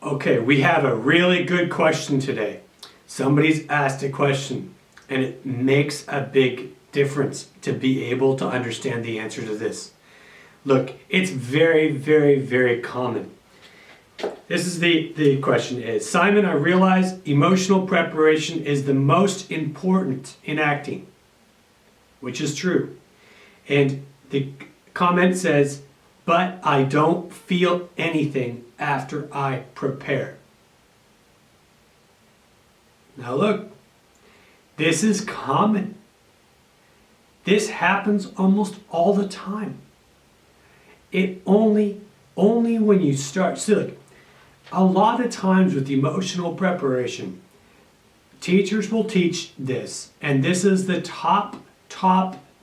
Okay, we have a really good question today. Somebody's asked a question, and it makes a big difference to be able to understand the answer to this. Look, it's very, very, very common. This is the question is, Simon, I realize emotional preparation is the most important in acting, which is true. And the comment says, but I don't feel anything after I prepare. Now look, this is common. This happens almost all the time. It only when you start, see, look, a lot of times with emotional preparation, teachers will teach this, and this is the top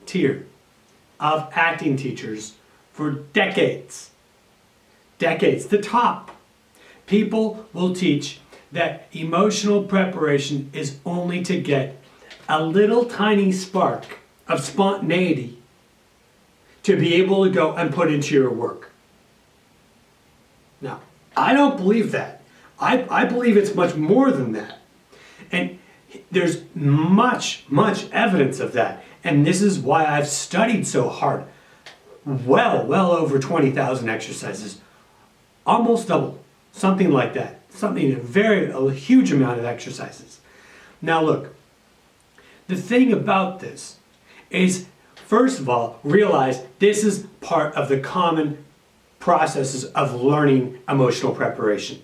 tier of acting teachers for decades. Decades, the top. People will teach that emotional preparation is only to get a little tiny spark of spontaneity to be able to go and put into your work. Now, I don't believe that. I believe it's much more than that. And there's much evidence of that. And this is why I've studied so hard. Well over 20,000 exercises. Almost double. Something like that. A huge amount of exercises. Now look, the thing about this is, first of all, realize this is part of the common processes of learning emotional preparation.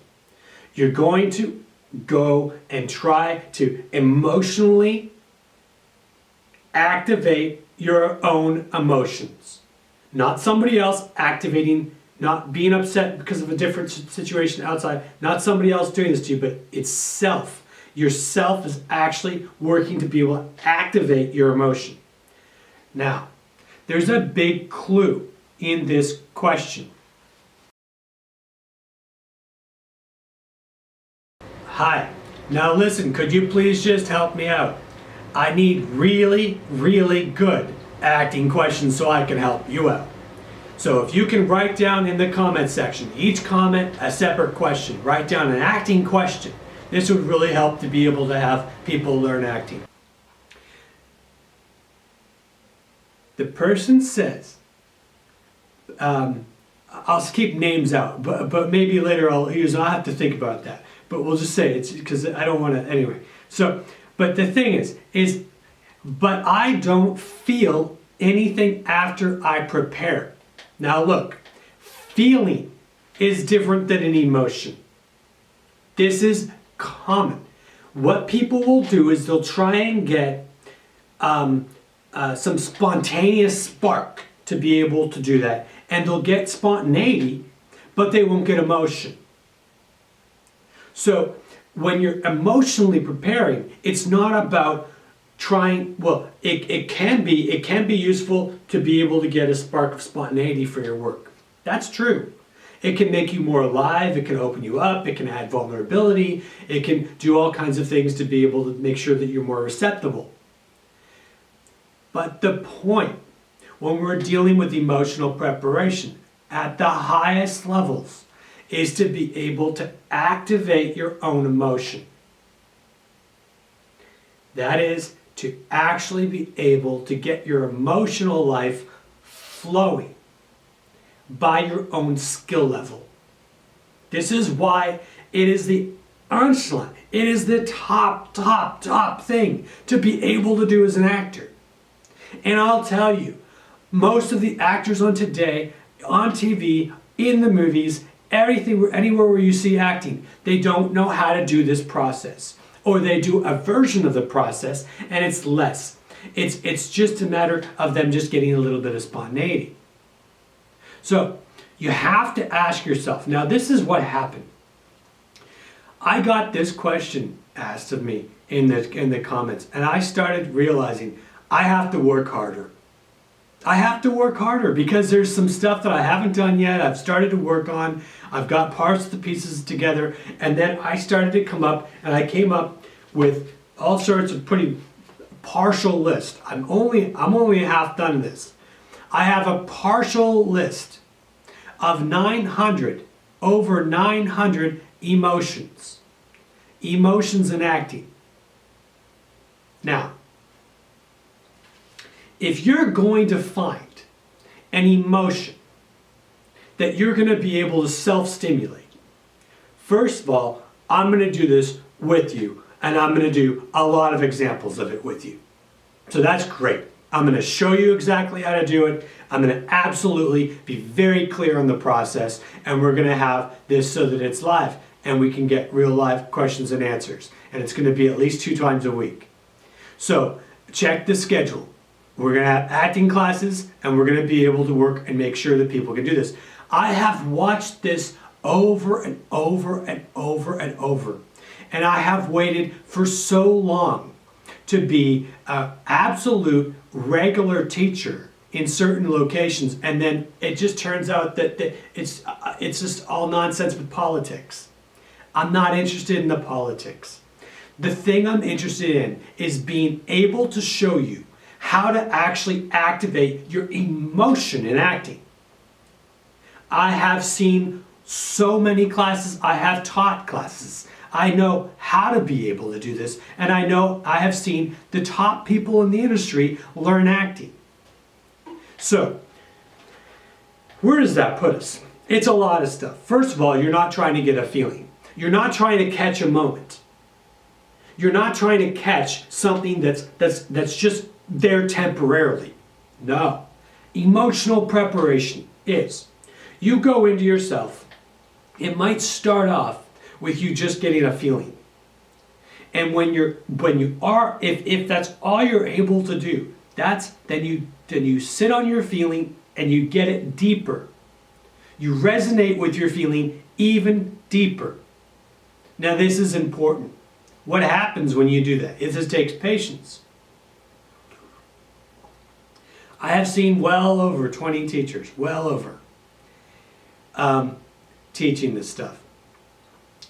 You're going to go and try to emotionally activate your own emotions. Not somebody else activating, not being upset because of a different situation outside, not somebody else doing this to you, but it's self. Yourself is actually working to be able to activate your emotion. Now, there's a big clue in this question. Hi, now listen, could you please just help me out? I need really good acting questions so I can help you out. So if you can write down in the comment section, each comment a separate question, write down an acting question. This would really help to be able to have people learn acting. The person says, I'll keep names out, but maybe later I'll have to think about that. But we'll just say it's because I don't want to, anyway. So, but the thing is, but I don't feel anything after I prepare. Now look, feeling is different than an emotion. This is common. What people will do is they'll try and get some spontaneous spark to be able to do that. And they'll get spontaneity, but they won't get emotion. So when you're emotionally preparing, it's not about trying, well, it can be useful to be able to get a spark of spontaneity for your work. That's true. It can make you more alive, it can open you up, it can add vulnerability, it can do all kinds of things to be able to make sure that you're more receptible. But the point, when we're dealing with emotional preparation at the highest levels, is to be able to activate your own emotion. That is, to actually be able to get your emotional life flowing by your own skill level. This is why it is the punchline. It is the top thing to be able to do as an actor. And I'll tell you, most of the actors on today, on TV, in the movies, everything, anywhere where you see acting, they don't know how to do this process. Or they do a version of the process and it's less. It's just a matter of them just getting a little bit of spontaneity. So you have to ask yourself, now this is what happened. I got this question asked of me in the comments, and I started realizing I have to work harder. I have to work harder because there's some stuff that I haven't done yet. I've started to work on. I've got parts of the pieces together, and then I started to come up, and I came up with all sorts of pretty partial list. I'm only half done this. I have a partial list of over 900 emotions. Emotions in acting. Now, if you're going to find an emotion that you're going to be able to self-stimulate, first of all, I'm going to do this with you, and I'm going to do a lot of examples of it with you. So that's great. I'm going to show you exactly how to do it. I'm going to absolutely be very clear on the process, and we're going to have this so that it's live, and we can get real live questions and answers. And it's going to be at least 2 times a week. So check the schedule. We're going to have acting classes, and we're going to be able to work and make sure that people can do this. I have watched this over and over and over and over. And I have waited for so long to be an absolute regular teacher in certain locations, and then it just turns out that it's just all nonsense with politics. I'm not interested in the politics. The thing I'm interested in is being able to show you how to actually activate your emotion in acting. I have seen so many classes. I have taught classes. I know how to be able to do this, and I know I have seen the top people in the industry learn acting. So, where does that put us? It's a lot of stuff. First of all, you're not trying to get a feeling. You're not trying to catch a moment. You're not trying to catch something that's just there temporarily. No. Emotional preparation is, you go into yourself. It might start off with you just getting a feeling. And if that's all you're able to do, then you sit on your feeling and you get it deeper. You resonate with your feeling even deeper. Now this is important. What happens when you do that? This takes patience. I have seen well over 20 teachers, teaching this stuff.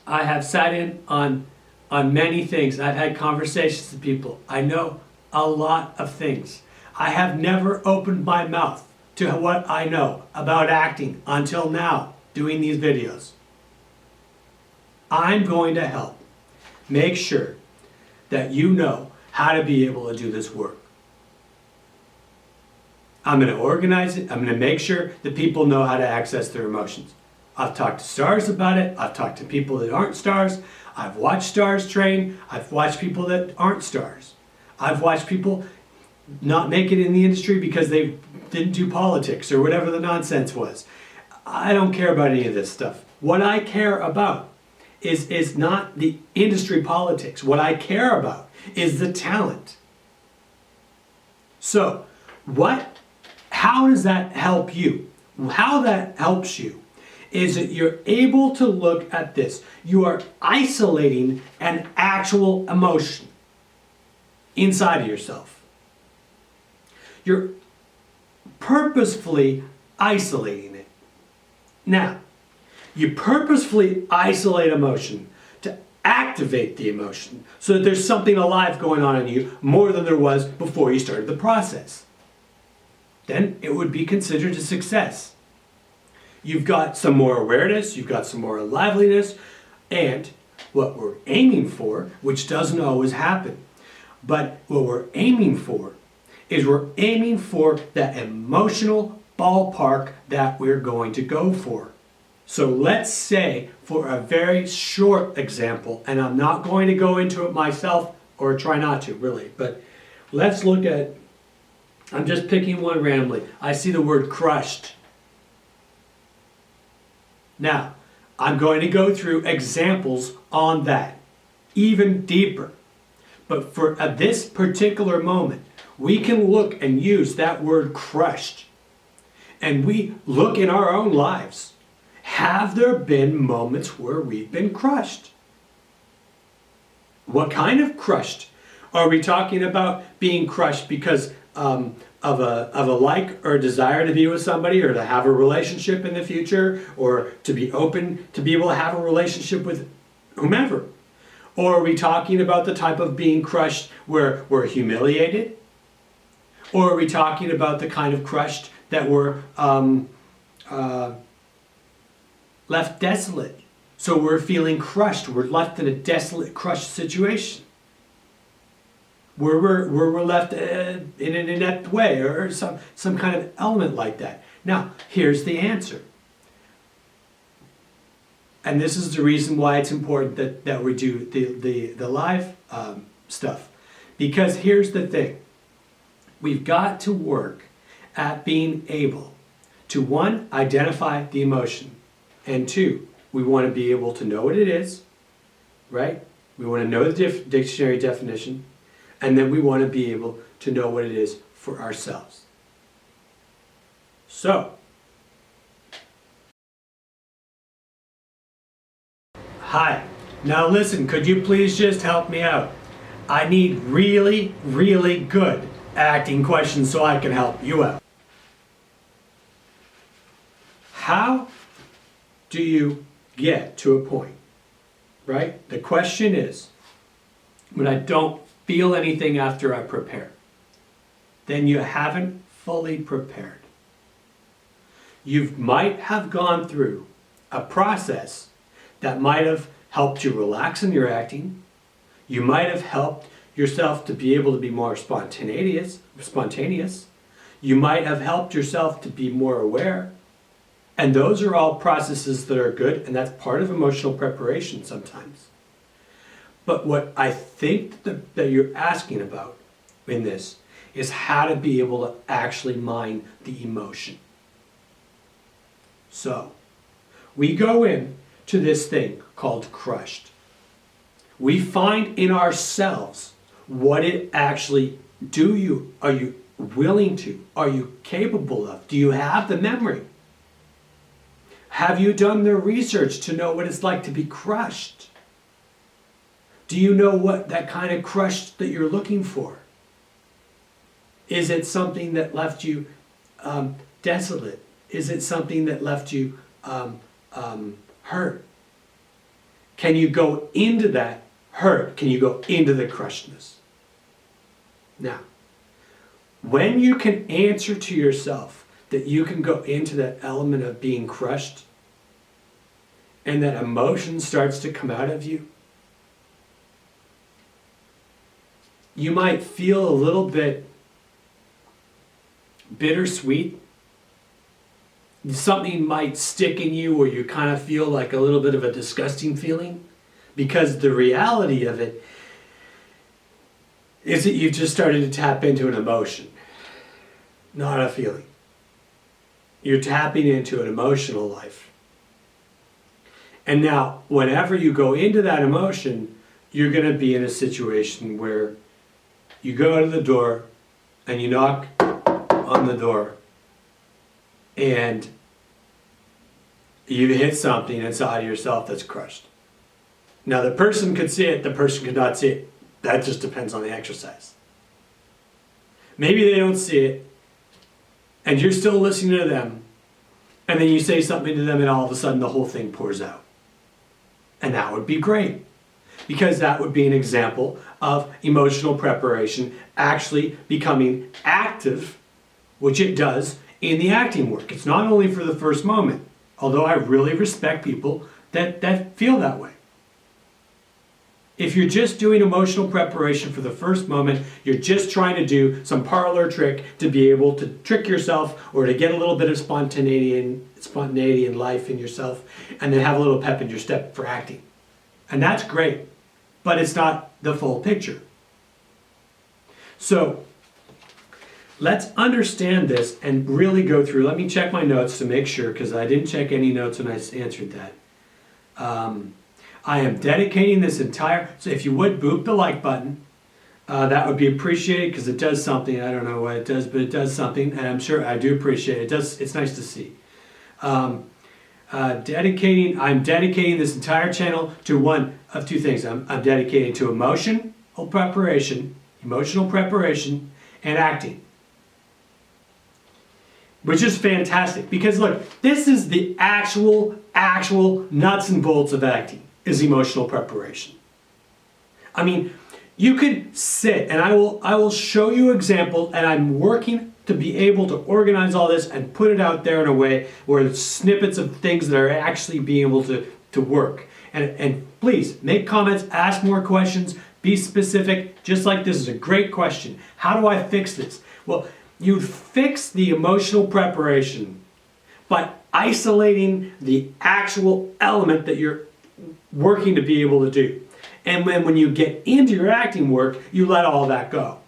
I have sat in on many things. I've had conversations with people. I know a lot of things. I have never opened my mouth to what I know about acting until now, doing these videos. I'm going to help make sure that you know how to be able to do this work. I'm going to organize it. I'm going to make sure that people know how to access their emotions. I've talked to stars about it. I've talked to people that aren't stars. I've watched stars train. I've watched people that aren't stars. I've watched people not make it in the industry because they didn't do politics or whatever the nonsense was. I don't care about any of this stuff. What I care about is not the industry politics. What I care about is the talent. So, how does that help you? How that helps you is that you're able to look at this. You are isolating an actual emotion inside of yourself. You're purposefully isolating it. Now, you purposefully isolate emotion to activate the emotion so that there's something alive going on in you more than there was before you started the process. Then it would be considered a success. You've got some more awareness, you've got some more liveliness, and what we're aiming for, which doesn't always happen, but what we're aiming for is we're aiming for that emotional ballpark that we're going to go for. So let's say, for a very short example, and I'm not going to go into it myself, or try not to really, but let's look at, I'm just picking one randomly. I see the word crushed. Now, I'm going to go through examples on that, even deeper. But for this particular moment, we can look and use that word crushed. And we look in our own lives. Have there been moments where we've been crushed? What kind of crushed? Are we talking about being crushed because of a like or desire to be with somebody, or to have a relationship in the future, or to be open to be able to have a relationship with whomever? Or are we talking about the type of being crushed where we're humiliated? Or are we talking about the kind of crushed that we're left desolate? So we're feeling crushed. We're left in a desolate, crushed situation. Where we're left in an inept way or some kind of element like that. Now, here's the answer. And this is the reason why it's important that we do the live stuff. Because here's the thing. We've got to work at being able to, one, identify the emotion. And two, we want to be able to know what it is, right? We want to know the dictionary definition. And then we want to be able to know what it is for ourselves. So, hi. Now listen, could you please just help me out? I need really, really good acting questions so I can help you out. How do you get to a point, right? The question is, when I don't feel anything after I prepare, then you haven't fully prepared. You might have gone through a process that might have helped you relax in your acting. You might have helped yourself to be able to be more spontaneous. You might have helped yourself to be more aware. And those are all processes that are good, and that's part of emotional preparation sometimes. But what I think that you're asking about in this is how to be able to actually mine the emotion. So, we go in to this thing called crushed. We find in ourselves what it actually are you willing to? Are you capable of? Do you have the memory? Have you done the research to know what it's like to be crushed? Do you know what that kind of crush that you're looking for? Is it something that left you desolate? Is it something that left you hurt? Can you go into that hurt? Can you go into the crushedness? Now, when you can answer to yourself that you can go into that element of being crushed and that emotion starts to come out of you, you might feel a little bit bittersweet. Something might stick in you where you kind of feel like a little bit of a disgusting feeling, because the reality of it is that you've just started to tap into an emotion, not a feeling. You're tapping into an emotional life. And now, whenever you go into that emotion, you're going to be in a situation where you go to the door and you knock on the door and you hit something inside of yourself that's crushed. Now, the person could see it, the person could not see it. That just depends on the exercise. Maybe they don't see it and you're still listening to them, and then you say something to them and all of a sudden the whole thing pours out. And that would be great, because that would be an example of emotional preparation actually becoming active, which it does in the acting work. It's not only for the first moment, although I really respect people that feel that way. If you're just doing emotional preparation for the first moment, you're just trying to do some parlor trick to be able to trick yourself or to get a little bit of spontaneity in life in yourself, and then have a little pep in your step for acting. And that's great, but it's not the full picture. So let's understand this and really go through. Let me check my notes to make sure, because I didn't check any notes when I answered that. I am dedicating this entire, so if you would boop the like button, that would be appreciated, because it does something. I don't know what it does, but it does something, and I'm sure I do appreciate it. It's nice to see. I'm dedicating this entire channel to one of two things. I'm dedicating to emotional preparation, and acting. Which is fantastic, because look, this is the actual nuts and bolts of acting, is emotional preparation. I mean, you could sit, and I will show you examples, and I'm working to be able to organize all this and put it out there in a way where it's snippets of things that are actually being able to to work. And please make comments, ask more questions, be specific, just like this is a great question. How do I fix this? Well, you fix the emotional preparation by isolating the actual element that you're working to be able to do. And when you get into your acting work, you let all that go.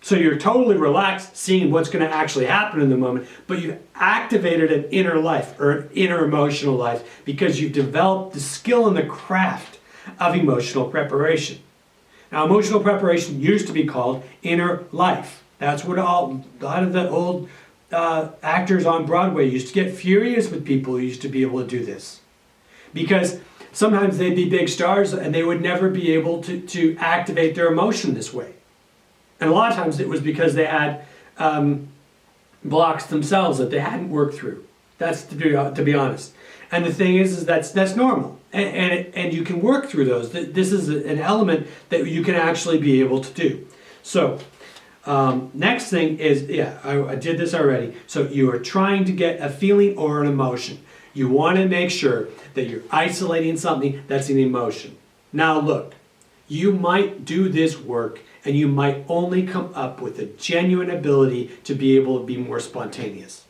So you're totally relaxed, seeing what's going to actually happen in the moment, but you've activated an inner life or an inner emotional life because you've developed the skill and the craft of emotional preparation. Now, emotional preparation used to be called inner life. That's what a lot of the old actors on Broadway used to get furious with people who used to be able to do this. Because sometimes they'd be big stars and they would never be able to activate their emotion this way. And a lot of times it was because they had blocks themselves that they hadn't worked through. That's to be honest. And the thing is that's normal. And you can work through those. This is an element that you can actually be able to do. So next thing is, I did this already. So you are trying to get a feeling or an emotion. You want to make sure that you're isolating something that's an emotion. Now look, you might do this work and you might only come up with a genuine ability to be able to be more spontaneous.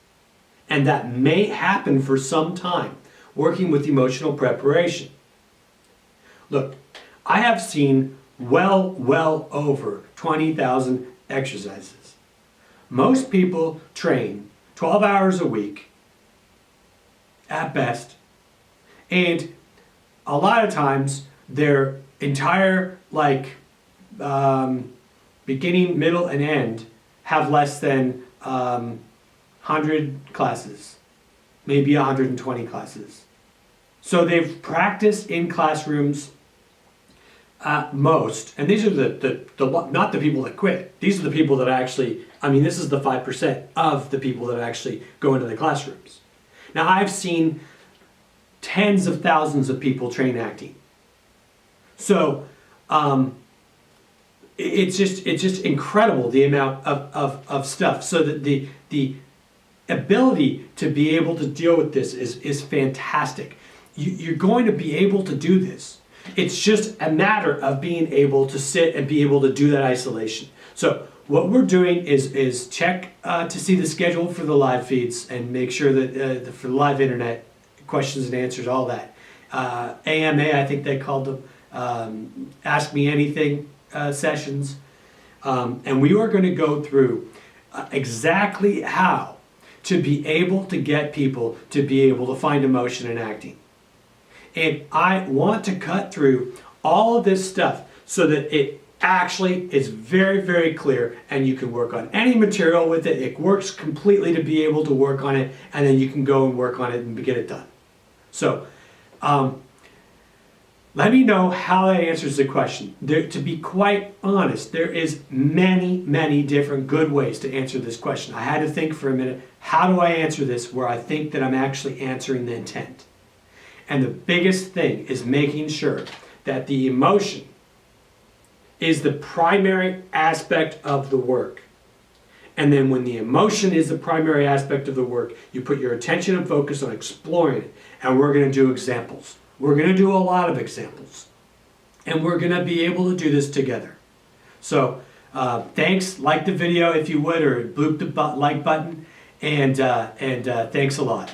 And that may happen for some time, working with emotional preparation. Look, I have seen well over 20,000 exercises. Most people train 12 hours a week, at best, and a lot of times their entire beginning, middle, and end have less than 100 classes, maybe 120 classes. So they've practiced in classrooms at most, and these are the not the people that quit. These are the people that actually, this is the 5% of the people that actually go into the classrooms. Now I've seen tens of thousands of people train acting. So it's just incredible the amount of stuff. So that the ability to be able to deal with this is fantastic. You're going to be able to do this. It's just a matter of being able to sit and be able to do that isolation. So what we're doing is check to see the schedule for the live feeds and make sure that for the live internet, questions and answers, all that. AMA, I think they called them, Ask Me Anything sessions. And we are going to go through exactly how to be able to get people to be able to find emotion in acting. And I want to cut through all of this stuff so that it actually is very, very clear and you can work on any material with it. It works completely to be able to work on it, and then you can go and work on it and get it done. So let me know how that answers the question. To be quite honest, there is many different good ways to answer this question. I had to think for a minute, how do I answer this where I think that I'm actually answering the intent? And the biggest thing is making sure that the emotion is the primary aspect of the work. And then when the emotion is the primary aspect of the work, you put your attention and focus on exploring it. And we're going to do examples. We're going to do a lot of examples. And we're going to be able to do this together. So thanks. Like the video if you would, or bloop the like button. And thanks a lot.